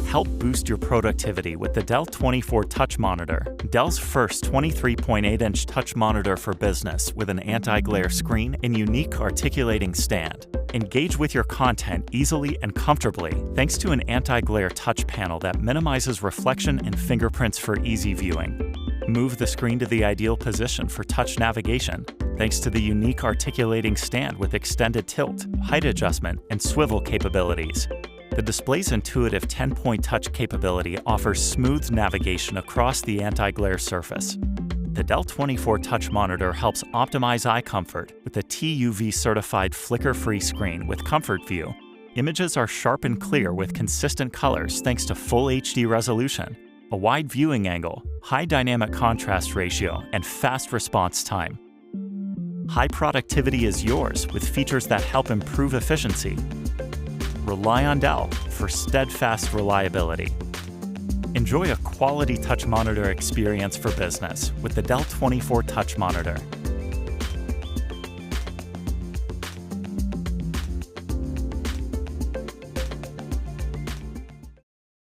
Help boost your productivity with the Dell 24 Touch Monitor, Dell's first 23.8-inch touch monitor for business with an anti-glare screen and unique articulating stand. Engage with your content easily and comfortably thanks to an anti-glare touch panel that minimizes reflection and fingerprints for easy viewing. Move the screen to the ideal position for touch navigation thanks to the unique articulating stand with extended tilt, height adjustment, and swivel capabilities. The display's intuitive 10-point touch capability offers smooth navigation across the anti-glare surface. The Dell 24 Touch Monitor helps optimize eye comfort with a TUV-certified flicker-free screen with ComfortView. Images are sharp and clear with consistent colors thanks to full HD resolution, a wide viewing angle, high dynamic contrast ratio, and fast response time. High productivity is yours with features that help improve efficiency. Rely on Dell for steadfast reliability. Enjoy a quality touch monitor experience for business with the Dell 24 Touch Monitor.